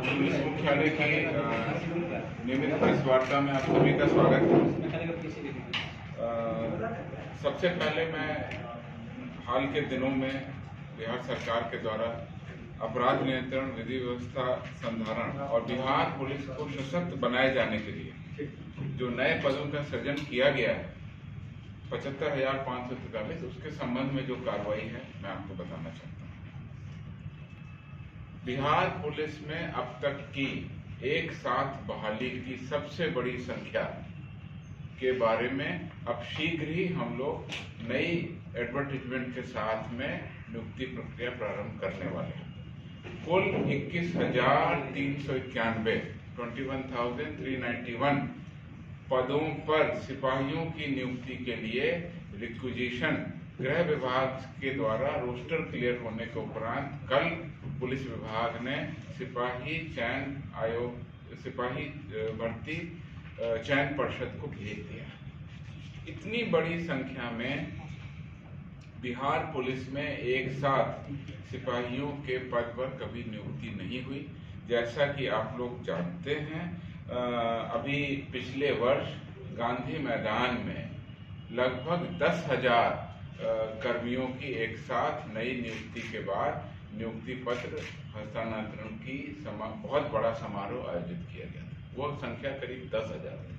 Police मुख्यालय की नियमित प्रेस वार्ता में आप सभी का स्वागत है। सबसे पहले मैं हाल के दिनों में बिहार सरकार के द्वारा अपराध नियंत्रण, विधि व्यवस्था संधारण और बिहार पुलिस को सशक्त बनाए जाने के लिए जो नए पदों का सृजन किया गया है 75,543, उसके संबंध में जो कार्रवाई है मैं आपको बताना चाहता हूँ। बिहार पुलिस में अब तक की एक साथ बहाली की सबसे बड़ी संख्या के बारे में अब शीघ्र ही हम लोग नई एडवर्टीजमेंट के साथ में नियुक्ति प्रक्रिया प्रारंभ करने वाले हैं। कुल 21,391 21,391 पदों पर सिपाहियों की नियुक्ति के लिए रिक्विजिशन गृह विभाग के द्वारा रोस्टर क्लियर होने के उपरांत कल पुलिस विभाग ने सिपाही भर्ती चयन परिषद को भेज दिया। इतनी बड़ी संख्या में बिहार पुलिस में एक साथ सिपाहियों के पद पर कभी नियुक्ति नहीं हुई। जैसा कि आप लोग जानते हैं, अभी पिछले वर्ष गांधी मैदान में लगभग 10,000 कर्मियों की एक साथ नई नियुक्ति के बाद नियुक्ति पत्र हस्तांतरण की बहुत बड़ा समारोह आयोजित किया गया था। वो संख्या करीब 10,000 है।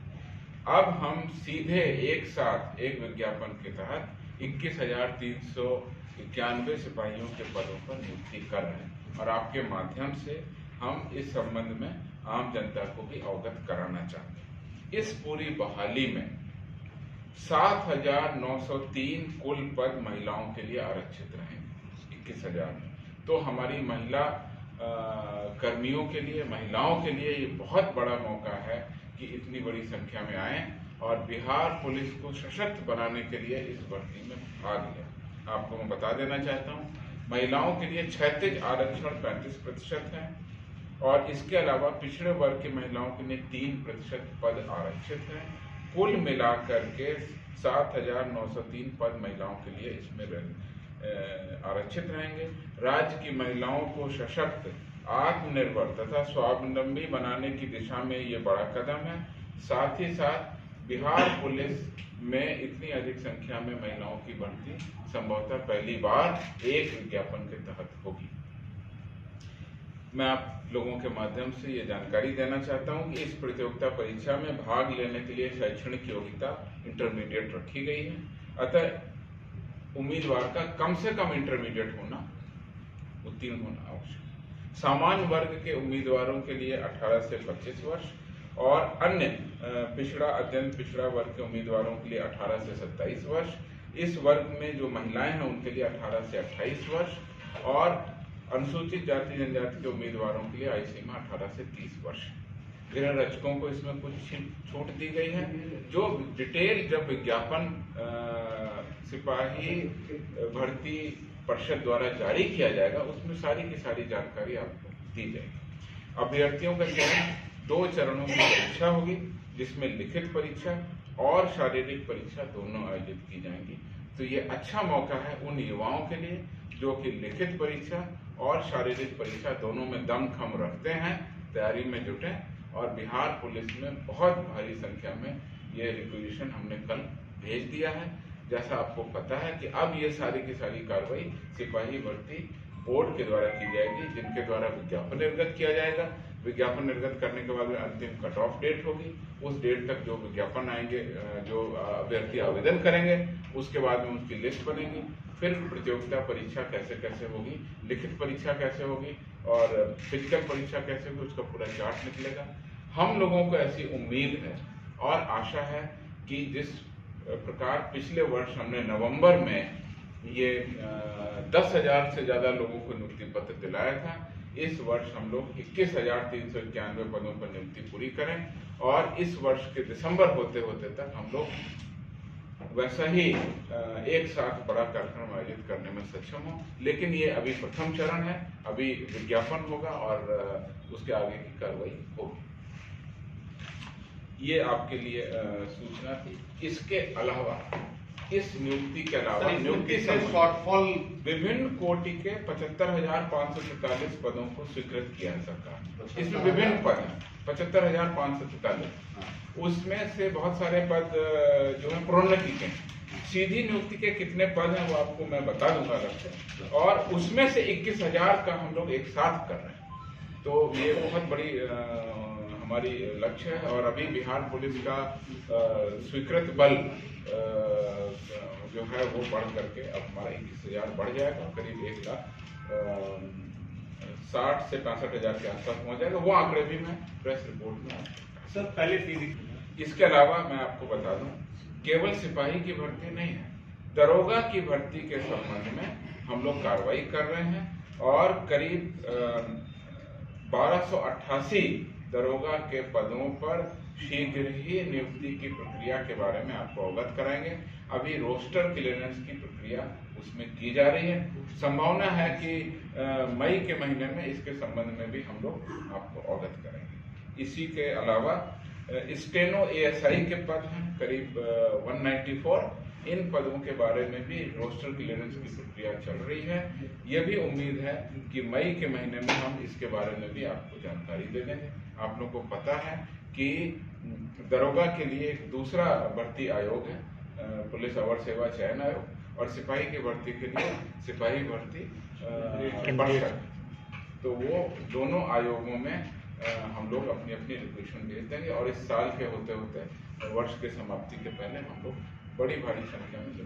अब हम सीधे एक साथ एक विज्ञापन के तहत 21,391 सिपाहियों के पदों पर नियुक्ति कर रहे हैं और आपके माध्यम से हम इस संबंध में आम जनता को भी अवगत कराना चाहते हैं। इस पूरी बहाली में 7,903 कुल पद महिलाओं के लिए आरक्षित रहेंगे 21,000 में। तो हमारी महिला कर्मियों के लिए, महिलाओं के लिए ये बहुत बड़ा मौका है कि इतनी बड़ी संख्या में आए और बिहार पुलिस को सशक्त बनाने के लिए इस भर्ती में भाग लें। आपको मैं बता देना चाहता हूँ, महिलाओं के लिए क्षैतिज आरक्षण 35% है और इसके अलावा पिछड़े वर्ग की महिलाओं के लिए 3% पद आरक्षित हैं। कुल मिलाकर के 7,903 पद महिलाओं के लिए इसमें आरक्षित रहेंगे। राज्य की महिलाओं को सशक्त, आत्मनिर्भर तथा स्वावलंबी बनाने की दिशा में ये बड़ा कदम है। साथ ही साथ बिहार पुलिस में इतनी अधिक संख्या में महिलाओं की भर्ती संभवतः पहली बार एक विज्ञापन के तहत होगी। मैं आप लोगों के माध्यम से ये जानकारी देना चाहता हूं कि इस प्रतियोगिता परीक्षा में भाग लेने के लिए शैक्षणिक योग्यता इंटरमीडिएट रखी गई है। अतः उम्मीदवार का कम से कम इंटरमीडिएट होना, उत्तीर्ण होना आवश्यक। सामान्य वर्ग के उम्मीदवारों के लिए 18 से 25 वर्ष और अन्य पिछड़ा, अत्यंत पिछड़ा वर्ग के उम्मीदवारों के लिए 18 से 27 वर्ष। इस वर्ग में जो महिलाएं हैं उनके लिए 18 से 28 वर्ष और अनुसूचित जाति जनजाति के उम्मीदवारों के लिए आयु सीमा 18 से 30 वर्ष। गृह रक्षकों को इसमें कुछ छूट दी गई है। जो डिटेल जब विज्ञापन सिपाही भर्ती परिषद द्वारा जारी किया जाएगा उसमें सारी की सारी जानकारी आपको दी जाएगी। अभ्यर्थियों का चयन 2 चरणों की परीक्षा होगी, जिसमें लिखित परीक्षा और शारीरिक परीक्षा दोनों आयोजित की जाएंगी। तो ये अच्छा मौका है उन युवाओं के लिए जो कि लिखित परीक्षा और शारीरिक परीक्षा दोनों में दमखम रखते हैं, तैयारी में जुटे और बिहार पुलिस में बहुत भारी संख्या में ये रिक्विजिशन हमने कल भेज दिया है। जैसा आपको पता है कि अब ये सारी की सारी कार्रवाई सिपाही भर्ती बोर्ड के द्वारा की जाएगी, जिनके द्वारा विज्ञापन निर्गत किया जाएगा। विज्ञापन निर्गत करने के बाद में अंतिम कट ऑफ डेट होगी। उस डेट तक जो विज्ञापन आएंगे, जो अभ्यर्थी आवेदन करेंगे, उसके बाद में उनकी लिस्ट बनेगी। फिर प्रतियोगिता परीक्षा कैसे कैसे होगी, लिखित परीक्षा कैसे होगी और फिजिकल परीक्षा कैसे होगी, उसका पूरा चार्ट निकलेगा। हम लोगों को ऐसी उम्मीद है और आशा है कि जिस प्रकार पिछले वर्ष हमने नवंबर में ये 10,000 से ज्यादा लोगों को नियुक्ति पत्र दिलाया था, इस वर्ष हम लोग 21,391 पदों पर नियुक्ति पूरी करें और इस वर्ष के दिसंबर होते होते तक हम लोग वैसा ही एक साथ बड़ा कार्यक्रम आयोजित करने में सक्षम हो। लेकिन ये अभी प्रथम चरण है, अभी विज्ञापन होगा और उसके आगे की कार्रवाई होगी। ये आपके लिए सूचना थी। इसके अलावा इस नियुक्ति के अलावा नियुक्ति से शॉर्टफॉल विभिन्न कोटि के 75,543 पदों को स्वीकृत किया है सरकार। इसमें विभिन्न पद हैं 75,543। उसमें से बहुत सारे पद जो है प्रोन्नति के, सीधी नियुक्ति के कितने पद हैं वो आपको मैं बता दूंगा अलग से, और उसमें से 21,000 का हम लोग एक साथ कर रहे हैं। तो ये बहुत बड़ी हमारी लक्ष्य है। और अभी बिहार पुलिस का स्वीकृत बल जो है वो बढ़ करके अब हमारा 21,000 बढ़ जाएगा, करीब 1,60,000 से 65,000 के आसपास पहुंच जाएगा। वो आंकड़े भी मैं प्रेस रिपोर्ट में सर पहले फिजिकल। इसके अलावा मैं आपको बता दूं, केवल सिपाही की भर्ती नहीं है, दरोगा की भर्ती के संबंध में हम लोग कार्रवाई कर रहे हैं और करीब 1288 दरोगा के पदों पर शीघ्र ही नियुक्ति की प्रक्रिया के बारे में आपको अवगत कराएंगे। अभी रोस्टर क्लियरेंस की प्रक्रिया उसमें की जा रही है। संभावना है कि मई के महीने में इसके संबंध में भी हम लोग आपको अवगत करेंगे। इसी के अलावा स्टेनो एएसआई के पद हैं करीब 194। इन पदों के बारे में भी रोस्टर क्लियरेंस की प्रक्रिया चल रही है। यह भी उम्मीद है कि मई के महीने में हम इसके बारे में भी आपको जानकारी दे देंगे। आप लोगों को पता है कि दरोगा के लिए एक दूसरा भर्ती आयोग है, पुलिस अवर सेवा चयन आयोग, और सिपाही की भर्ती के लिए सिपाही भर्ती परिषद। तो वो दोनों आयोगों में हम लोग अपनी अपनी रिक्वेशन भेज देंगे और इस साल के होते होते वर्ष के समाप्ति के पहले हम लोग बड़ी भारी संख्या में